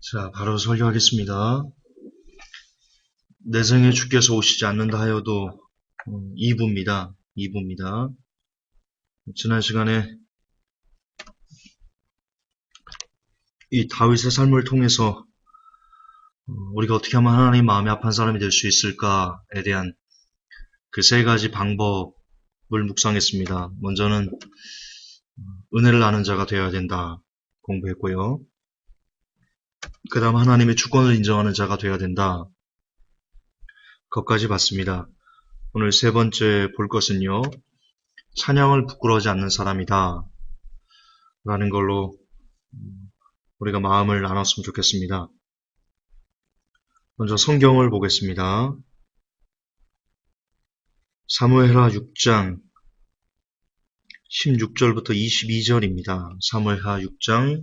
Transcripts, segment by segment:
자, 바로 설교하겠습니다. 내 생에 주께서 오시지 않는다 하여도 2부입니다. 2부입니다. 지난 시간에 이 다윗의 삶을 통해서 우리가 어떻게 하면 하나님 마음이 아픈 사람이 될 수 있을까에 대한 그 세 가지 방법을 묵상했습니다. 먼저는 은혜를 아는 자가 되어야 된다 공부했고요. 그 다음 하나님의 주권을 인정하는 자가 되어야 된다. 그것까지 봤습니다. 오늘 세 번째 볼 것은요. 찬양을 부끄러워하지 않는 사람이다 라는 걸로 우리가 마음을 나눴으면 좋겠습니다. 먼저 성경을 보겠습니다. 사무엘하 6장 16절부터 22절입니다. 사무엘하 6장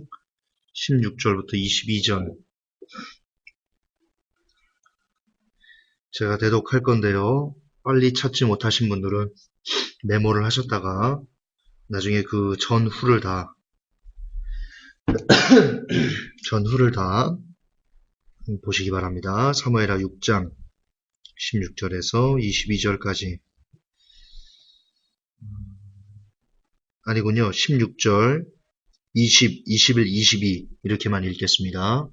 16절부터 22절. 제가 대독할 건데요. 빨리 찾지 못하신 분들은 메모를 하셨다가 나중에 그 전후를 다 보시기 바랍니다. 사무엘하 6장 16절에서 22절까지. 아니군요. 16절, 20, 21, 22 이렇게만 읽겠습니다.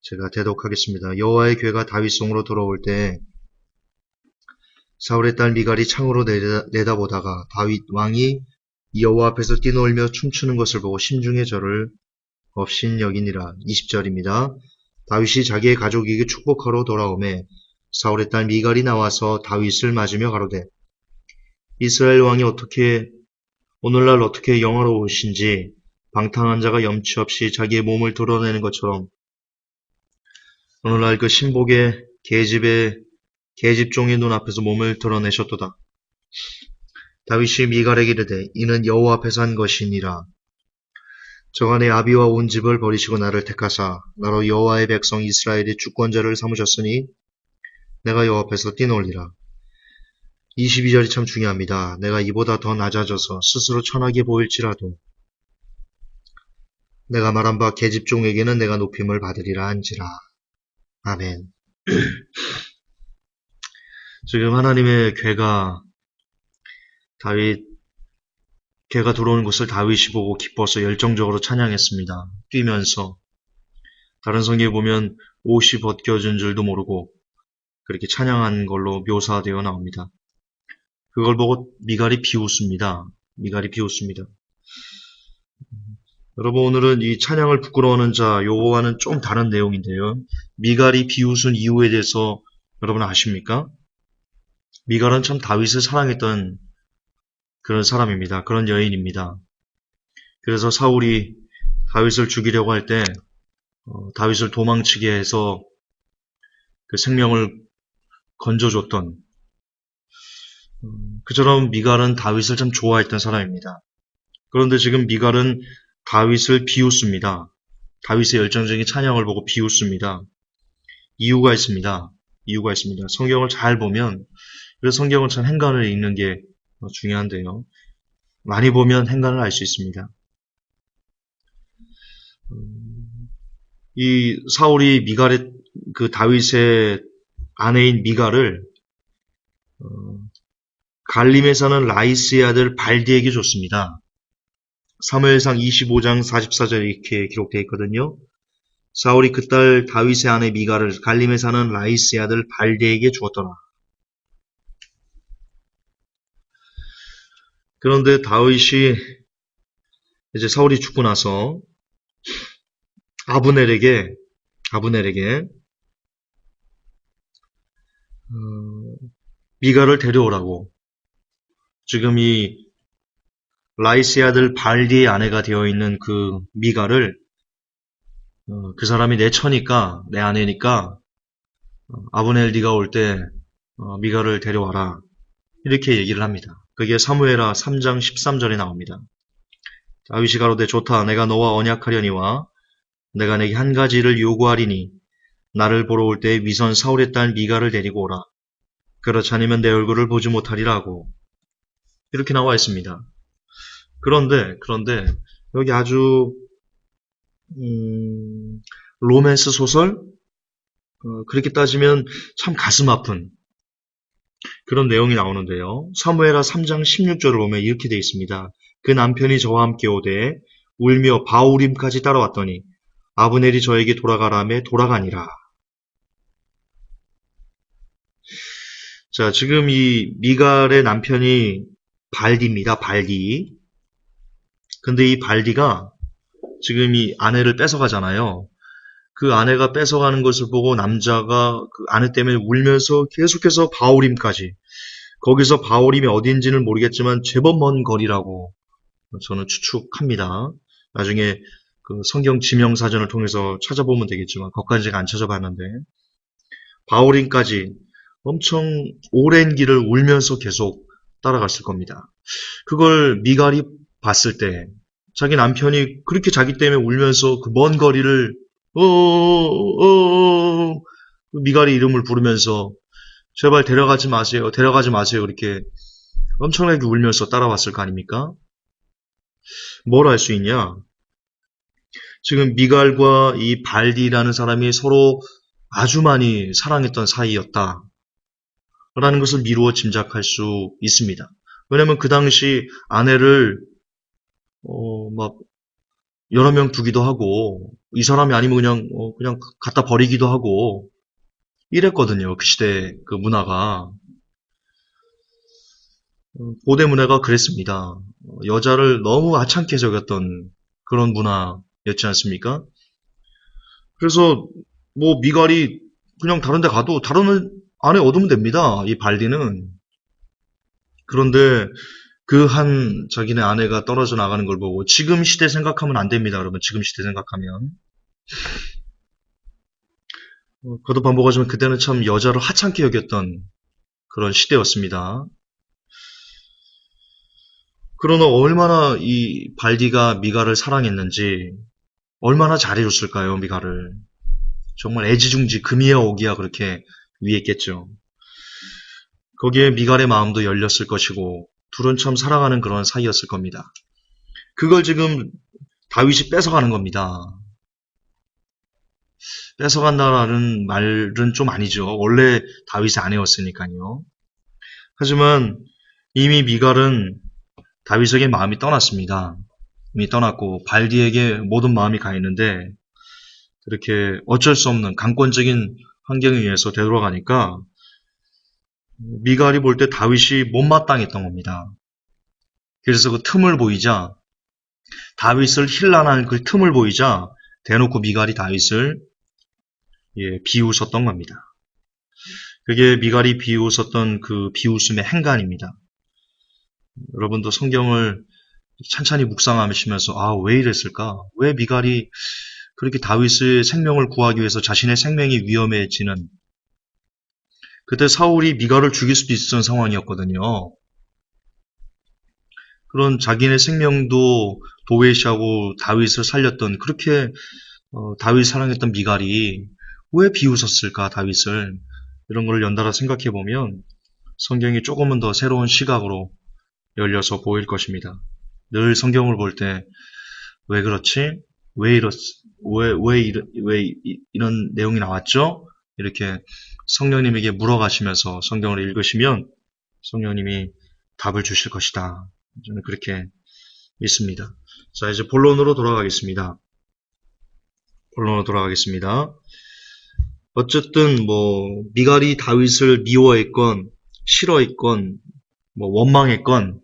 제가 대독하겠습니다. 여호와의 괴가 다윗성으로 돌아올 때 사울의 딸 미갈이 창으로 내다보다가 다윗 왕이 여호와 앞에서 뛰놀며 춤추는 것을 보고 심중에 저를 업신여기니라. 20절입니다. 다윗이 자기의 가족에게 축복하러 돌아오매 사울의 딸 미갈이 나와서 다윗을 맞으며 가로되 이스라엘 왕이 오늘날 어떻게 영화로우신지 방탕한 자가 염치 없이 자기의 몸을 드러내는 것처럼 오늘날 그 신복의 계집종의 눈앞에서 몸을 드러내셨도다. 다윗이 미갈에게 이르되 이는 여호와 앞에서 한 것이니라. 저가 내 아비와 온 집을 버리시고 나를 택하사 나로 여호와의 백성 이스라엘의 주권자를 삼으셨으니 내가 여호와 앞에서 뛰놀리라. 22절이 참 중요합니다. 내가 이보다 더 낮아져서 스스로 천하게 보일지라도 내가 말한 바 계집종에게는 내가 높임을 받으리라 한지라. 아멘. 지금 하나님의 괴가 들어오는 것을 다윗이 보고 기뻐서 열정적으로 찬양했습니다. 뛰면서 다른 성경에 보면 옷이 벗겨진 줄도 모르고 그렇게 찬양한 걸로 묘사되어 나옵니다. 그걸 보고 미갈이 비웃습니다. 여러분, 오늘은 이 찬양을 부끄러워하는 자 요거와는 좀 다른 내용인데요. 미갈이 비웃은 이유에 대해서 여러분 아십니까? 미갈은 참 다윗을 사랑했던 그런 사람입니다. 그런 여인입니다. 그래서 사울이 다윗을 죽이려고 할 때 다윗을 도망치게 해서 그 생명을 건져줬던 그처럼 미갈은 다윗을 참 좋아했던 사람입니다. 그런데 지금 미갈은 다윗을 비웃습니다. 다윗의 열정적인 찬양을 보고 비웃습니다. 이유가 있습니다. 성경을 잘 보면 그래서 성경은 참 행간을 읽는 게 중요한데요. 많이 보면 행간을 알 수 있습니다. 이 사울이 그 다윗의 아내인 미갈을 갈림에 사는 라이스의 아들 발디에게 줬습니다. 사무엘상 25장 44절에 이렇게 기록되어 있거든요. 사울이 그 딸 다윗의 아내 미갈을 갈림에 사는 라이스의 아들 발디에게 주었더라. 그런데 다윗이 이제 사울이 죽고 나서 아브넬에게 미갈을 데려오라고 지금 이 라이스의 아들 발디의 아내가 되어 있는 그 미갈을 그 사람이 내 처니까 내 아내니까 아브넬 네가 올 때 미갈을 데려와라 이렇게 얘기를 합니다. 그게 사무엘하 3장 13절에 나옵니다. 다윗이 가로되 좋다 내가 너와 언약하려니와 내가 내게 한 가지를 요구하리니 나를 보러 올 때 위선 사울의 딸 미갈을 데리고 오라. 그렇지 않으면 내 얼굴을 보지 못하리라 하고 이렇게 나와 있습니다. 그런데 여기 아주 로맨스 소설? 그렇게 따지면 참 가슴 아픈 그런 내용이 나오는데요. 사무엘하 3장 16절을 보면 이렇게 되어 있습니다. 그 남편이 저와 함께 오되 울며 바우림까지 따라왔더니 아브넬이 저에게 돌아가라매 돌아가니라. 자, 지금 이 미갈의 남편이 발디입니다. 발디. 근데 이 발디가 지금 이 아내를 뺏어가잖아요. 그 아내가 뺏어가는 것을 보고 남자가 그 아내 때문에 울면서 계속해서 바우림까지. 거기서 바우림이 어딘지는 모르겠지만 제법 먼 거리라고 저는 추측합니다. 나중에 그 성경 지명사전을 통해서 찾아보면 되겠지만 거기까지 제가 안 찾아봤는데 바우림까지 엄청 오랜 길을 울면서 계속 따라갔을 겁니다. 그걸 미갈이 봤을 때 자기 남편이 그렇게 자기 때문에 울면서 그 먼 거리를 미갈의 이름을 부르면서 제발 데려가지 마세요. 데려가지 마세요. 이렇게 엄청나게 울면서 따라왔을 거 아닙니까? 뭘 알 수 있냐? 지금 미갈과 이 발디라는 사람이 서로 아주 많이 사랑했던 사이였다. 라는 것을 미루어 짐작할 수 있습니다. 왜냐면 그 당시 아내를 막 여러 명 두기도 하고 이 사람이 아니면 그냥 갖다 버리기도 하고 이랬거든요. 그 시대 그 문화가 고대 문화가 그랬습니다. 여자를 너무 하찮게 여겼던 그런 문화였지 않습니까? 그래서 뭐 미갈이 그냥 다른 데 가도 다른 아내 얻으면 됩니다. 이 발디는. 그런데 그 한 자기네 아내가 떨어져 나가는 걸 보고 지금 시대 생각하면 안 됩니다. 여러분. 지금 시대 생각하면. 거듭 반복하지만 그때는 참 여자를 하찮게 여겼던 그런 시대였습니다. 그러나 얼마나 이 발디가 미갈을 사랑했는지 얼마나 잘해줬을까요, 미갈을. 정말 애지중지 금이야 오기야 그렇게 위했겠죠. 거기에 미갈의 마음도 열렸을 것이고 둘은 참 사랑하는 그런 사이였을 겁니다. 그걸 지금 다윗이 뺏어가는 겁니다. 뺏어간다라는 말은 좀 아니죠. 원래 다윗의 아내였으니까요. 하지만 이미 미갈은 다윗에게 마음이 떠났습니다. 이미 떠났고 발디에게 모든 마음이 가 있는데 그렇게 어쩔 수 없는 강권적인 환경에 의해서 되돌아가니까 미갈이 볼 때 다윗이 못마땅했던 겁니다. 그래서 그 틈을 보이자 다윗을 힐난할 그 틈을 보이자 대놓고 미갈이 다윗을 비웃었던 겁니다. 그게 미갈이 비웃었던 그 비웃음의 행간입니다. 여러분도 성경을 찬찬히 묵상하시면서 왜 이랬을까? 왜 미갈이 그렇게 다윗의 생명을 구하기 위해서 자신의 생명이 위험해지는 그때 사울이 미갈을 죽일 수도 있었던 상황이었거든요. 그런 자기네 생명도 도외시하고 다윗을 살렸던 그렇게 다윗 사랑했던 미갈이 왜 비웃었을까 다윗을 이런 걸 연달아 생각해 보면 성경이 조금은 더 새로운 시각으로 열려서 보일 것입니다. 늘 성경을 볼 때 왜 그렇지? 왜 이런 내용이 나왔죠? 이렇게 성령님에게 물어가시면서 성경을 읽으시면 성령님이 답을 주실 것이다. 저는 그렇게 믿습니다. 자, 이제 본론으로 돌아가겠습니다. 어쨌든 미갈이 다윗을 미워했건 싫어했건 원망했건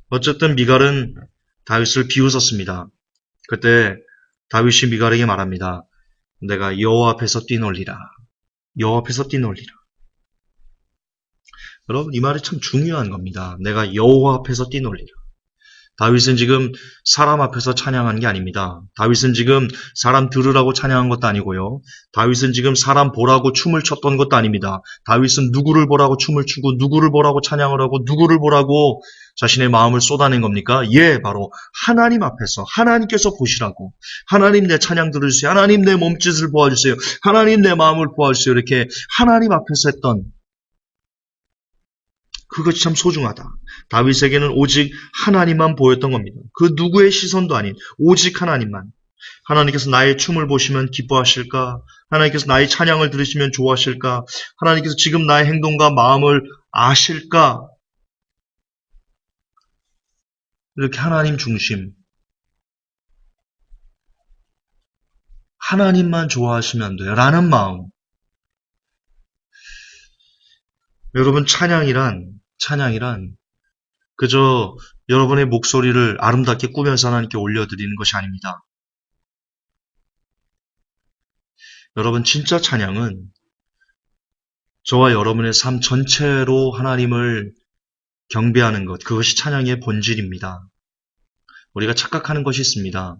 어쨌든 미갈은 다윗을 비웃었습니다. 그때 다윗이 미갈에게 말합니다. 내가 여호와 앞에서 뛰놀리라. 여호와 앞에서 뛰놀리라. 여러분 이 말이 참 중요한 겁니다. 내가 여호와 앞에서 뛰놀리라. 다윗은 지금 사람 앞에서 찬양한 게 아닙니다. 다윗은 지금 사람 들으라고 찬양한 것도 아니고요. 다윗은 지금 사람 보라고 춤을 췄던 것도 아닙니다. 다윗은 누구를 보라고 춤을 추고 누구를 보라고 찬양을 하고 누구를 보라고 자신의 마음을 쏟아낸 겁니까? 바로 하나님 앞에서 하나님께서 보시라고 하나님 내 찬양 들어주세요. 하나님 내 몸짓을 보아주세요. 하나님 내 마음을 보아주세요. 이렇게 하나님 앞에서 했던 그것이 참 소중하다. 다윗에게는 오직 하나님만 보였던 겁니다. 그 누구의 시선도 아닌 오직 하나님만. 하나님께서 나의 춤을 보시면 기뻐하실까? 하나님께서 나의 찬양을 들으시면 좋아하실까? 하나님께서 지금 나의 행동과 마음을 아실까? 이렇게 하나님 중심, 하나님만 좋아하시면 안 돼요. 라는 마음. 여러분, 찬양이란 그저 여러분의 목소리를 아름답게 꾸며서 하나님께 올려드리는 것이 아닙니다. 여러분, 진짜 찬양은 저와 여러분의 삶 전체로 하나님을 경배하는 것, 그것이 찬양의 본질입니다. 우리가 착각하는 것이 있습니다.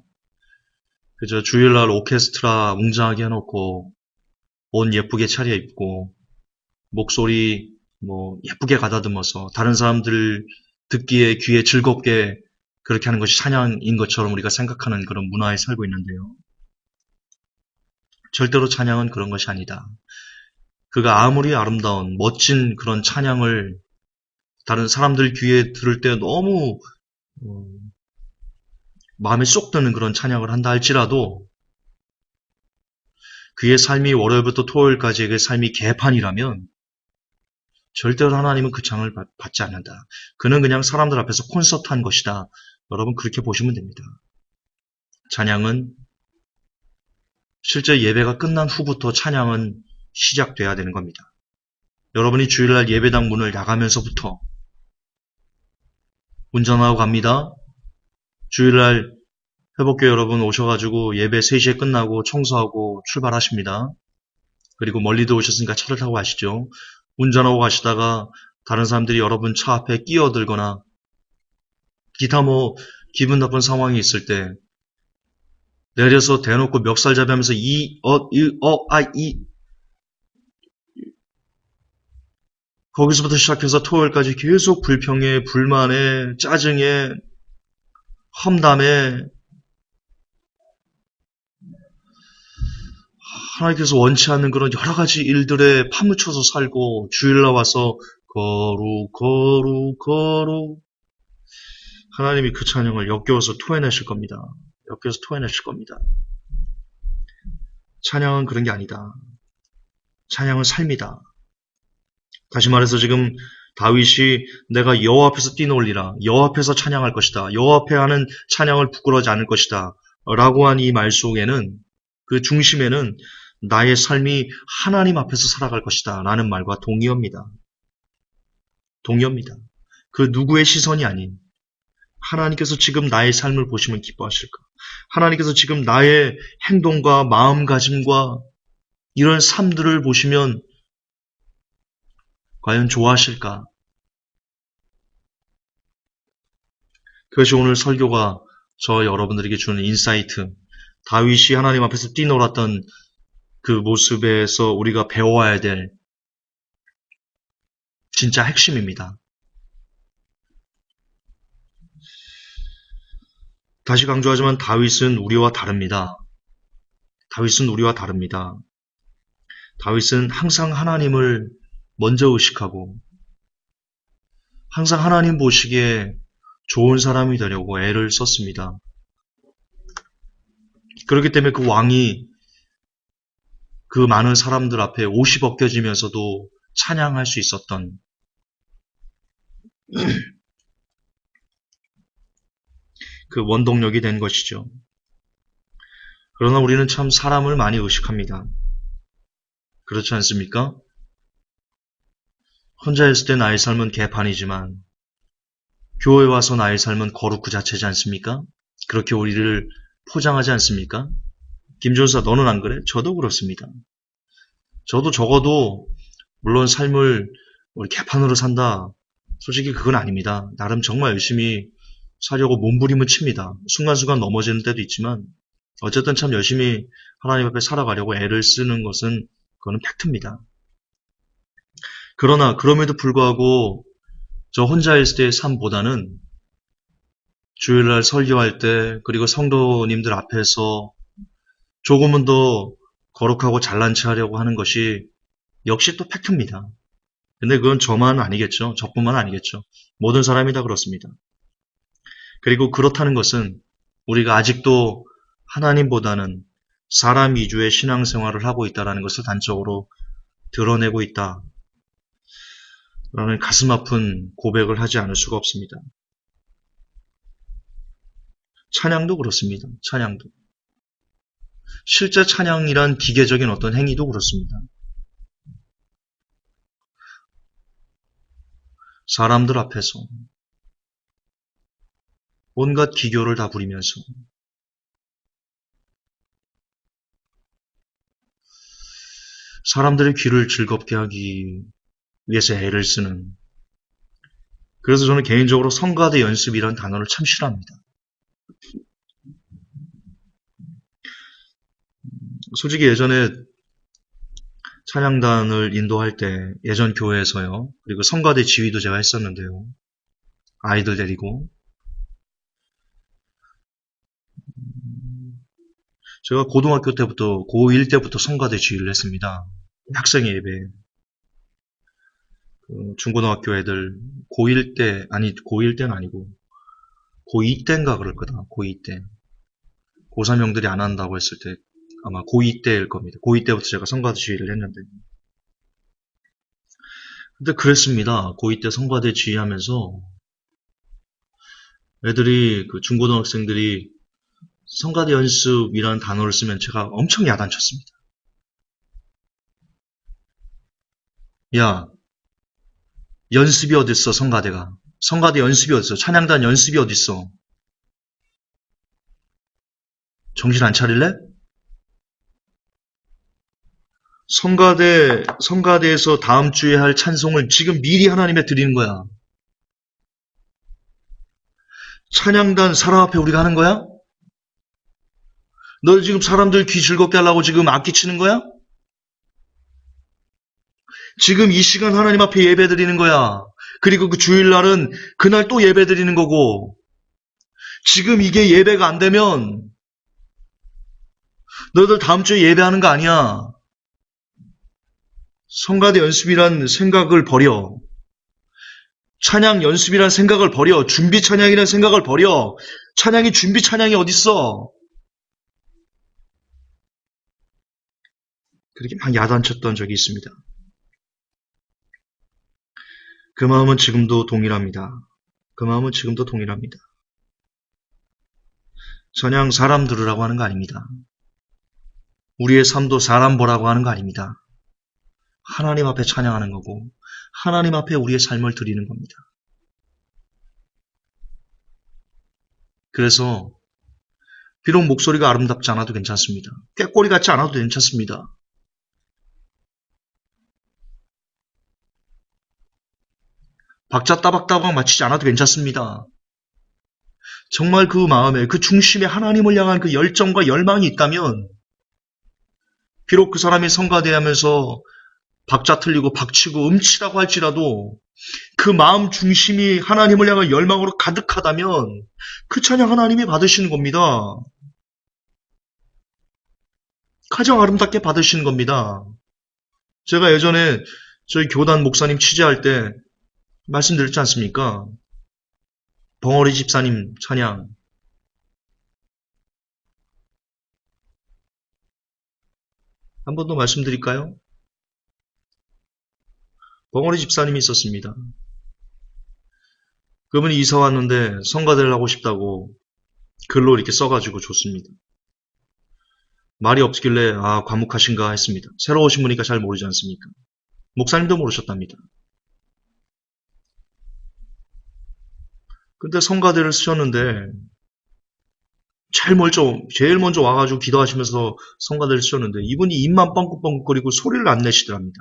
그저 주일날 오케스트라 웅장하게 해놓고 옷 예쁘게 차려입고 목소리 예쁘게 가다듬어서 다른 사람들 듣기에 귀에 즐겁게 그렇게 하는 것이 찬양인 것처럼 우리가 생각하는 그런 문화에 살고 있는데요. 절대로 찬양은 그런 것이 아니다. 그가 아무리 아름다운 멋진 그런 찬양을 다른 사람들 귀에 들을 때 너무 마음에 쏙 드는 그런 찬양을 한다 할지라도 그의 삶이 월요일부터 토요일까지의 그 삶이 개판이라면 절대로 하나님은 그 창을 받지 않는다. 그는 그냥 사람들 앞에서 콘서트 한 것이다. 여러분 그렇게 보시면 됩니다. 찬양은 실제 예배가 끝난 후부터 찬양은 시작돼야 되는 겁니다. 여러분이 주일날 예배당 문을 나가면서부터 운전하고 갑니다. 주일날 회복교회 여러분 오셔가지고 예배 3시에 끝나고 청소하고 출발하십니다. 그리고 멀리도 오셨으니까 차를 타고 가시죠. 운전하고 가시다가 다른 사람들이 여러분 차 앞에 끼어들거나 기타 기분 나쁜 상황이 있을 때 내려서 대놓고 멱살잡이 하면서 거기서부터 시작해서 토요일까지 계속 불평에, 불만에, 짜증에, 험담에 하나님께서 원치 않는 그런 여러 가지 일들에 파묻혀서 살고 주일날 와서 거룩 하나님이 그 찬양을 역겨워서 토해내실 겁니다. 역겨워서 토해내실 겁니다. 찬양은 그런 게 아니다. 찬양은 삶이다. 다시 말해서 지금 다윗이 내가 여호와 앞에서 뛰놀리라. 여호와 앞에서 찬양할 것이다. 여호와 앞에 하는 찬양을 부끄러워하지 않을 것이다. 라고 한 이 말 속에는 그 중심에는 나의 삶이 하나님 앞에서 살아갈 것이다. 라는 말과 동의어입니다. 동의어입니다. 그 누구의 시선이 아닌 하나님께서 지금 나의 삶을 보시면 기뻐하실까? 하나님께서 지금 나의 행동과 마음가짐과 이런 삶들을 보시면 과연 좋아하실까? 그것이 오늘 설교가 저 여러분들에게 주는 인사이트, 다윗이 하나님 앞에서 뛰놀았던 그 모습에서 우리가 배워야 될 진짜 핵심입니다. 다시 강조하지만 다윗은 우리와 다릅니다. 다윗은 우리와 다릅니다. 다윗은 항상 하나님을 먼저 의식하고 항상 하나님 보시기에 좋은 사람이 되려고 애를 썼습니다. 그렇기 때문에 그 왕이 그 많은 사람들 앞에 옷이 벗겨지면서도 찬양할 수 있었던 그 원동력이 된 것이죠. 그러나 우리는 참 사람을 많이 의식합니다. 그렇지 않습니까? 혼자 있을 때 나의 삶은 개판이지만 교회에 와서 나의 삶은 거룩 그 자체지 않습니까? 그렇게 우리를 포장하지 않습니까? 김전사 너는 안 그래? 저도 그렇습니다. 저도 적어도 물론 삶을 우리 개판으로 산다. 솔직히 그건 아닙니다. 나름 정말 열심히 살려고 몸부림을 칩니다. 순간순간 넘어지는 때도 있지만 어쨌든 참 열심히 하나님 앞에 살아가려고 애를 쓰는 것은 그거는 팩트입니다. 그러나 그럼에도 불구하고 저 혼자 있을 때의 삶보다는 주일날 설교할 때 그리고 성도님들 앞에서 조금은 더 거룩하고 잘난 체 하려고 하는 것이 역시 또 팩트입니다. 근데 그건 저만 아니겠죠. 저뿐만 아니겠죠. 모든 사람이 다 그렇습니다. 그리고 그렇다는 것은 우리가 아직도 하나님보다는 사람 위주의 신앙생활을 하고 있다는 것을 단적으로 드러내고 있다. 라는 가슴 아픈 고백을 하지 않을 수가 없습니다. 찬양도 그렇습니다. 찬양도. 실제 찬양이란 기계적인 어떤 행위도 그렇습니다. 사람들 앞에서 온갖 기교를 다 부리면서 사람들의 귀를 즐겁게 하기 위해서 애를 쓰는, 그래서 저는 개인적으로 성가대 연습이라는 단어를 참 싫어합니다. 솔직히 예전에 찬양단을 인도할 때 예전 교회에서요, 그리고 성가대 지휘도 제가 했었는데요, 아이들 데리고 제가 고등학교 때부터 고1 때부터 성가대 지휘를 했습니다. 학생 예배. 중고등학교 애들 고1 때, 아니 고1 때는 아니고 고2 때인가 그럴 거다. 고2 때. 고3 형들이 안 한다고 했을 때 아마 고2 때일 겁니다. 고2 때부터 제가 성가대 지휘를 했는데. 근데 그랬습니다. 고2 때 성가대 지휘하면서 애들이, 그 중고등학생들이 성가대 연습이라는 단어를 쓰면 제가 엄청 야단쳤습니다. 야, 연습이 어딨어, 성가대가. 성가대 연습이 어딨어. 찬양단 연습이 어딨어. 정신 안 차릴래? 성가대에서 다음 주에 할 찬송을 지금 미리 하나님에 드리는 거야. 찬양단 사람 앞에 우리가 하는 거야? 너 지금 사람들 귀 즐겁게 하려고 지금 악기 치는 거야? 지금 이 시간 하나님 앞에 예배 드리는 거야. 그리고 그 주일날은 그날 또 예배 드리는 거고, 지금 이게 예배가 안 되면 너희들 다음 주에 예배하는 거 아니야. 성가대 연습이란 생각을 버려. 찬양 연습이란 생각을 버려. 준비 찬양이란 생각을 버려. 찬양이 준비 찬양이 어딨어. 그렇게 막 야단쳤던 적이 있습니다. 그 마음은 지금도 동일합니다. 그 마음은 지금도 동일합니다. 찬양 사람 들으라고 하는 거 아닙니다. 우리의 삶도 사람 보라고 하는 거 아닙니다. 하나님 앞에 찬양하는 거고 하나님 앞에 우리의 삶을 드리는 겁니다. 그래서 비록 목소리가 아름답지 않아도 괜찮습니다. 꾀꼬리 같지 않아도 괜찮습니다. 박자 따박따박 맞추지 않아도 괜찮습니다. 정말 그 마음에, 그 중심에 하나님을 향한 그 열정과 열망이 있다면, 비록 그 사람이 성가대하면서 박자 틀리고 박치고 음치라고 할지라도 그 마음 중심이 하나님을 향한 열망으로 가득하다면 그 찬양 하나님이 받으시는 겁니다. 가장 아름답게 받으시는 겁니다. 제가 예전에 저희 교단 목사님 취재할 때 말씀드렸지 않습니까? 벙어리 집사님 찬양. 한 번 더 말씀드릴까요? 벙어리 집사님이 있었습니다. 그분이 이사 왔는데 성가대를 하고 싶다고 글로 이렇게 써가지고 줬습니다. 말이 없길래 과묵하신가 했습니다. 새로 오신 분이니까 잘 모르지 않습니까? 목사님도 모르셨답니다. 근데 성가대를 쓰셨는데 제일 먼저 와가지고 기도하시면서 성가대를 쓰셨는데 이분이 입만 뻥긋뻥긋거리고 소리를 안 내시더랍니다.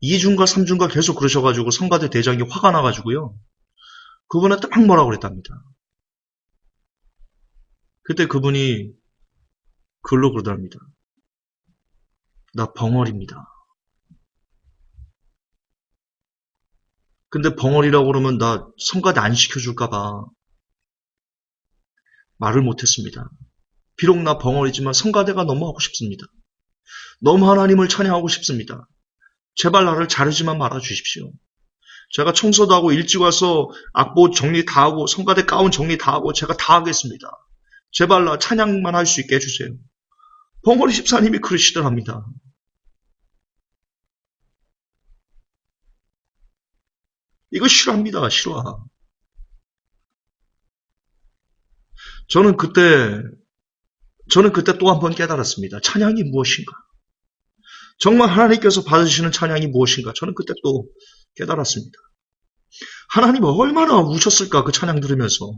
2주인가 3주인가 계속 그러셔가지고 성가대 대장이 화가 나가지고요. 그분한테 막 뭐라고 그랬답니다. 그때 그분이 글로 그러더랍니다. 나 벙어리입니다. 근데 벙어리라고 그러면 나 성가대 안 시켜줄까봐 말을 못했습니다. 비록 나 벙어리지만 성가대가 너무 하고 싶습니다. 너무 하나님을 찬양하고 싶습니다. 제발 나를 자르지만 말아주십시오. 제가 청소도 하고 일찍 와서 악보 정리 다 하고 성가대 가운 정리 다 하고 제가 다 하겠습니다. 제발 나 찬양만 할 수 있게 해주세요. 봉오리 집사님이 그러시더랍니다. 이거 싫어합니다. 싫어. 저는 그때 또 한 번 깨달았습니다. 찬양이 무엇인가? 정말 하나님께서 받으시는 찬양이 무엇인가? 저는 그때 또 깨달았습니다. 하나님 얼마나 우셨을까? 그 찬양 들으면서.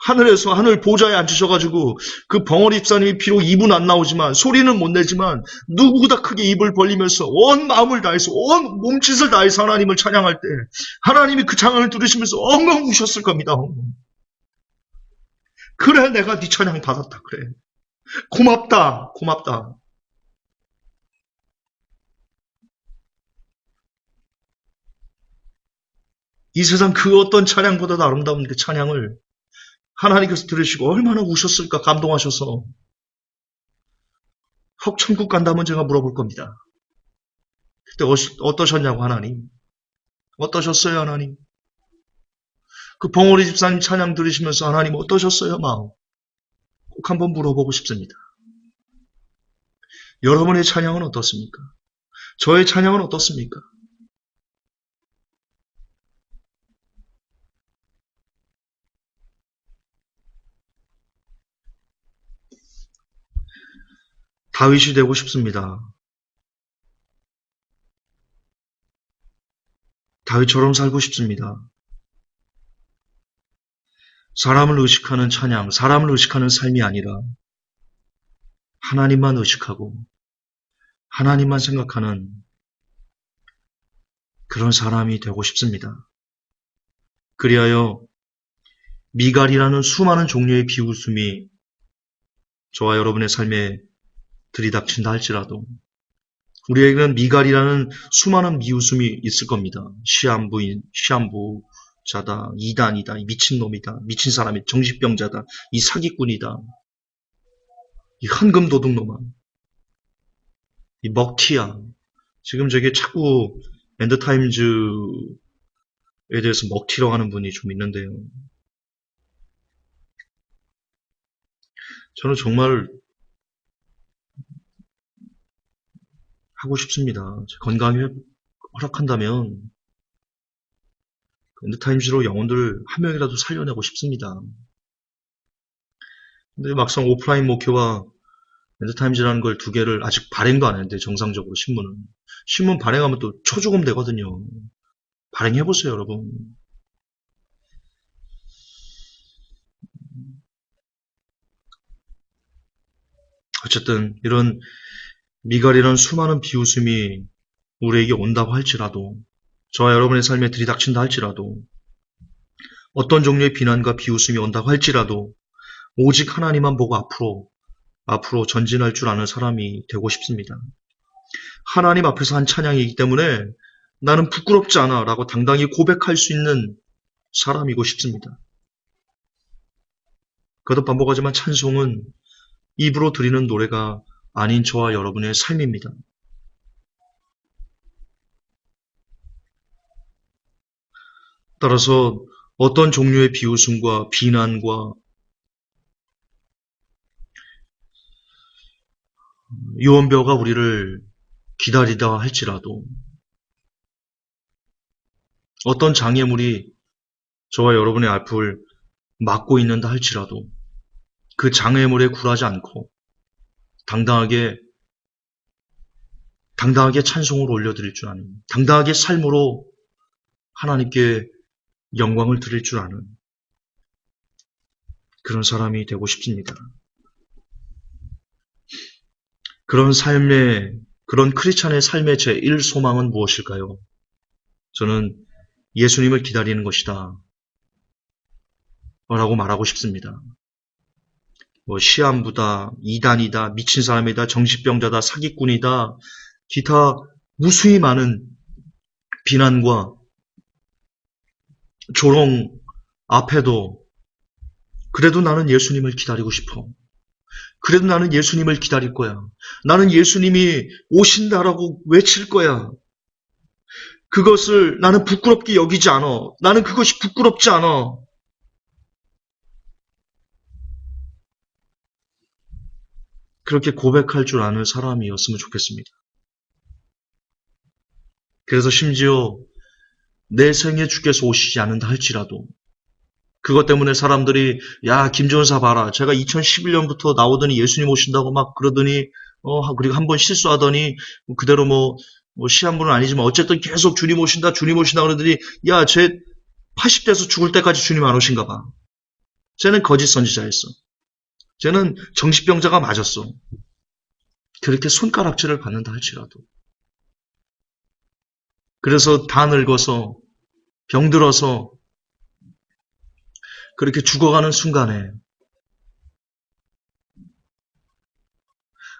하늘에서 하늘 보좌에 앉으셔가지고 그 벙어리 집사님이 비록 입은 안 나오지만 소리는 못 내지만 누구보다 크게 입을 벌리면서 온 마음을 다해서 온 몸짓을 다해서 하나님을 찬양할 때 하나님이 그 찬양을 들으시면서 엉엉 우셨을 겁니다. 그래 내가 네 찬양 받았다. 그래 고맙다. 고맙다. 이 세상 그 어떤 찬양보다도 아름다운 그 찬양을 하나님께서 들으시고 얼마나 우셨을까 감동하셔서 혹 천국 간다면 제가 물어볼 겁니다. 그때 어떠셨냐고 하나님. 어떠셨어요 하나님? 그 벙어리 집사님 찬양 들으시면서 하나님 어떠셨어요 마음? 꼭 한번 물어보고 싶습니다. 여러분의 찬양은 어떻습니까? 저의 찬양은 어떻습니까? 다윗이 되고 싶습니다. 다윗처럼 살고 싶습니다. 사람을 의식하는 찬양, 사람을 의식하는 삶이 아니라 하나님만 의식하고 하나님만 생각하는 그런 사람이 되고 싶습니다. 그리하여 미갈이라는 수많은 종류의 비웃음이 저와 여러분의 삶에 들이닥친다 할지라도 우리에게는 미갈이라는 수많은 비웃음이 있을 겁니다. 시한부인, 시한부자다, 이단이다, 미친놈이다, 미친 사람이 정신병자다, 이 사기꾼이다, 이 헌금 도둑놈아, 이 먹튀야. 지금 저게 자꾸 엔드타임즈에 대해서 먹튀라고 하는 분이 좀 있는데요. 저는 정말 하고 싶습니다. 건강이 허락한다면 엔드타임즈로 영혼들 한 명이라도 살려내고 싶습니다. 근데 막상 오프라인 목회와 엔드타임즈라는 걸 두 개를 아직 발행도 안 했는데 정상적으로 신문 발행하면 또 초조금 되거든요. 발행해보세요 여러분. 어쨌든 이런 미갈이라는 수많은 비웃음이 우리에게 온다고 할지라도 저와 여러분의 삶에 들이닥친다 할지라도 어떤 종류의 비난과 비웃음이 온다고 할지라도 오직 하나님만 보고 앞으로 전진할 줄 아는 사람이 되고 싶습니다. 하나님 앞에서 한 찬양이기 때문에 나는 부끄럽지 않아 라고 당당히 고백할 수 있는 사람이고 싶습니다. 거듭 반복하지만 찬송은 입으로 드리는 노래가 아닌 저와 여러분의 삶입니다. 따라서 어떤 종류의 비웃음과 비난과 유언벼가 우리를 기다리다 할지라도 어떤 장애물이 저와 여러분의 앞을 막고 있는다 할지라도 그 장애물에 굴하지 않고 당당하게 찬송을 올려드릴 줄 아는, 당당하게 삶으로 하나님께 영광을 드릴 줄 아는 그런 사람이 되고 싶습니다. 그런 크리스찬의 삶의 제1 소망은 무엇일까요? 저는 예수님을 기다리는 것이다 라고 말하고 싶습니다. 시한부다, 이단이다, 미친 사람이다, 정신병자다, 사기꾼이다, 기타 무수히 많은 비난과 조롱 앞에도 그래도 나는 예수님을 기다리고 싶어. 그래도 나는 예수님을 기다릴 거야. 나는 예수님이 오신다라고 외칠 거야. 그것을 나는 부끄럽게 여기지 않아. 나는 그것이 부끄럽지 않아. 그렇게 고백할 줄 아는 사람이었으면 좋겠습니다. 그래서 심지어 내 생에 주께서 오시지 않는다 할지라도 그것 때문에 사람들이 야 김전사 봐라 제가 2011년부터 나오더니 예수님 오신다고 막 그러더니 그리고 한 번 실수하더니 그대로 뭐 시한부는 아니지만 어쨌든 계속 주님 오신다 그러더니 야 쟤 80대에서 죽을 때까지 주님 안 오신가 봐. 쟤는 거짓 선지자였어. 쟤는 정신병자가 맞았어. 그렇게 손가락질을 받는다 할지라도. 그래서 다 늙어서 병들어서 그렇게 죽어가는 순간에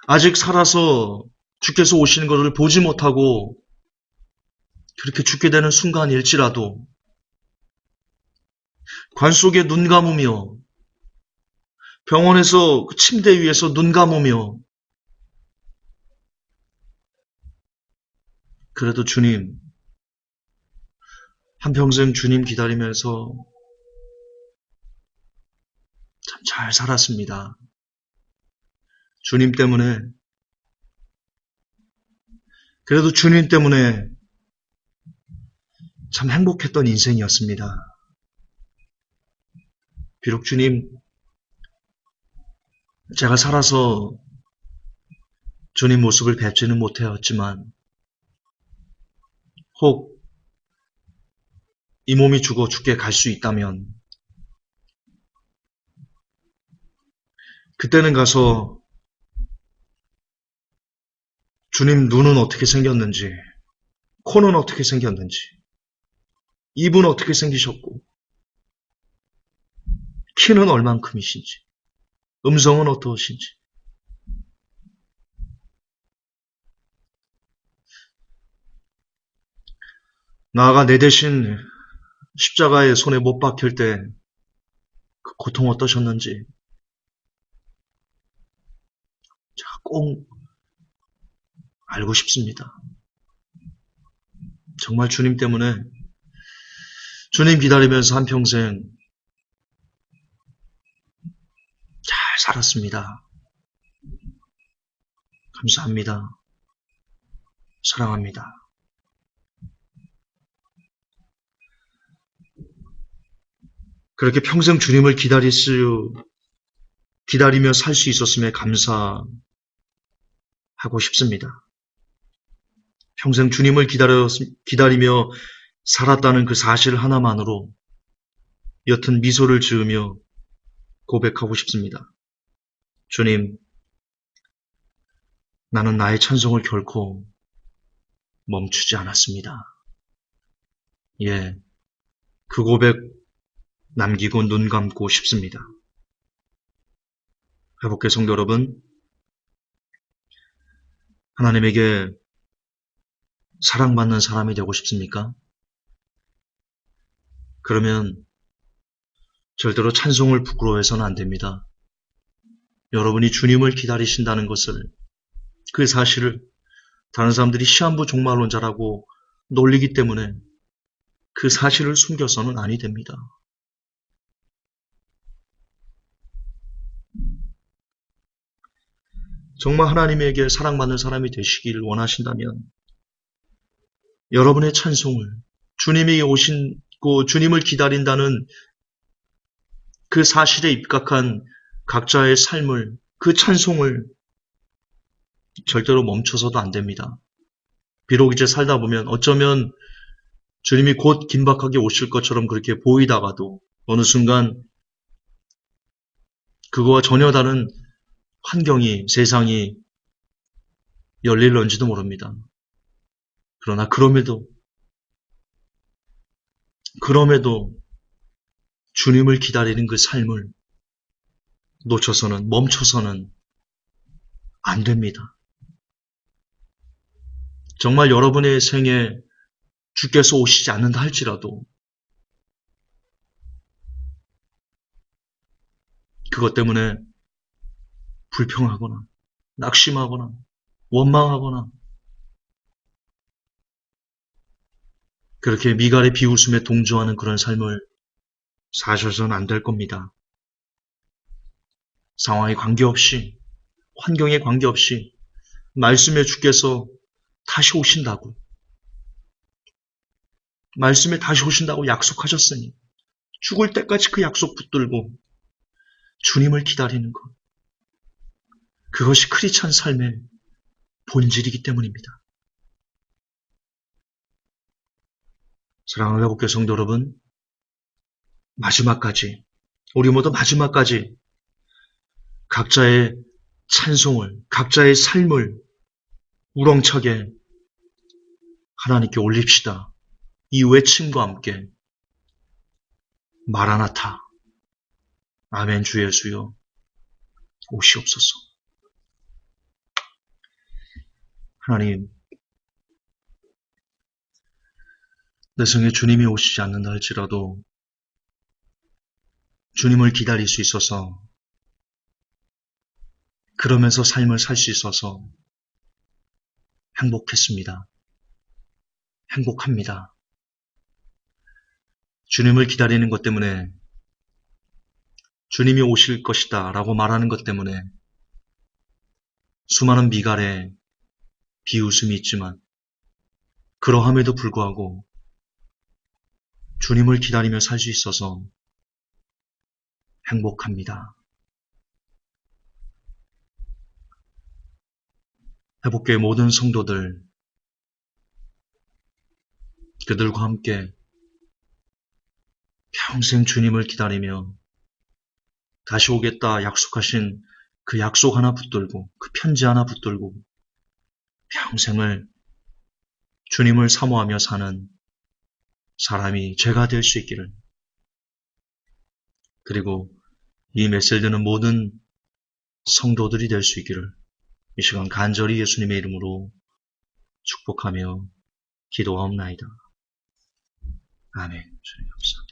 아직 살아서 주께서 오시는 것을 보지 못하고 그렇게 죽게 되는 순간일지라도 관 속에 눈 감으며 병원에서 그 침대 위에서 눈 감으며 그래도 주님 한평생 주님 기다리면서 참 잘 살았습니다. 주님 때문에 그래도 주님 때문에 참 행복했던 인생이었습니다. 비록 주님 제가 살아서 주님 모습을 뵙지는 못하였지만 혹 이 몸이 죽게 갈 수 있다면 그때는 가서 주님 눈은 어떻게 생겼는지 코는 어떻게 생겼는지 입은 어떻게 생기셨고 키는 얼만큼이신지 음성은 어떠하신지 나아가 내 대신 십자가의 손에 못 박힐 때 그 고통 어떠셨는지 제가 꼭 알고 싶습니다. 정말 주님 때문에 주님 기다리면서 한평생 잘 살았습니다. 감사합니다. 사랑합니다. 그렇게 평생 주님을 기다리며 살 수 있었음에 감사하고 싶습니다. 평생 주님을 기다리며 살았다는 그 사실 하나만으로 옅은 미소를 지으며 고백하고 싶습니다. 주님, 나는 나의 찬송을 결코 멈추지 않았습니다. 예, 그 고백 남기고 눈 감고 싶습니다. 회복의 성도 여러분, 하나님에게 사랑받는 사람이 되고 싶습니까? 그러면 절대로 찬송을 부끄러워해서는 안 됩니다. 여러분이 주님을 기다리신다는 것을, 그 사실을 다른 사람들이 시한부 종말론자라고 놀리기 때문에 그 사실을 숨겨서는 아니 됩니다. 정말 하나님에게 사랑받는 사람이 되시길 원하신다면 여러분의 찬송을 주님이 오시고 주님을 기다린다는 그 사실에 입각한 각자의 삶을 그 찬송을 절대로 멈춰서도 안 됩니다. 비록 이제 살다 보면 어쩌면 주님이 곧 긴박하게 오실 것처럼 그렇게 보이다가도 어느 순간 그거와 전혀 다른 환경이, 세상이 열릴런지도 모릅니다. 그러나 그럼에도 주님을 기다리는 그 삶을 멈춰서는 안 됩니다. 정말 여러분의 생에 주께서 오시지 않는다 할지라도 그것 때문에 불평하거나 낙심하거나 원망하거나 그렇게 미갈의 비웃음에 동조하는 그런 삶을 사셔서는 안 될 겁니다. 상황에 관계없이 환경에 관계없이 말씀에 주께서 다시 오신다고, 말씀에 다시 오신다고 약속하셨으니 죽을 때까지 그 약속 붙들고 주님을 기다리는 것, 그것이 크리스찬 삶의 본질이기 때문입니다. 사랑하는 회복교 성도 여러분, 마지막까지, 우리 모두 마지막까지 각자의 찬송을, 각자의 삶을 우렁차게 하나님께 올립시다. 이 외침과 함께 마라나타, 아멘 주 예수여 오시옵소서. 하나님, 내 성에 주님이 오시지 않는다 할지라도 주님을 기다릴 수 있어서, 그러면서 삶을 살 수 있어서 행복했습니다. 행복합니다. 주님을 기다리는 것 때문에, 주님이 오실 것이다 라고 말하는 것 때문에 수많은 미갈에 비웃음이 있지만, 그러함에도 불구하고 주님을 기다리며 살 수 있어서 행복합니다. 회복교의 모든 성도들, 그들과 함께 평생 주님을 기다리며 다시 오겠다 약속하신 그 약속 하나 붙들고, 그 편지 하나 붙들고 평생을 주님을 사모하며 사는 사람이 제가 될 수 있기를, 그리고 이 메시지를 듣는 모든 성도들이 될 수 있기를 이 시간 간절히 예수님의 이름으로 축복하며 기도하옵나이다. 아멘. 주님 감사합니다.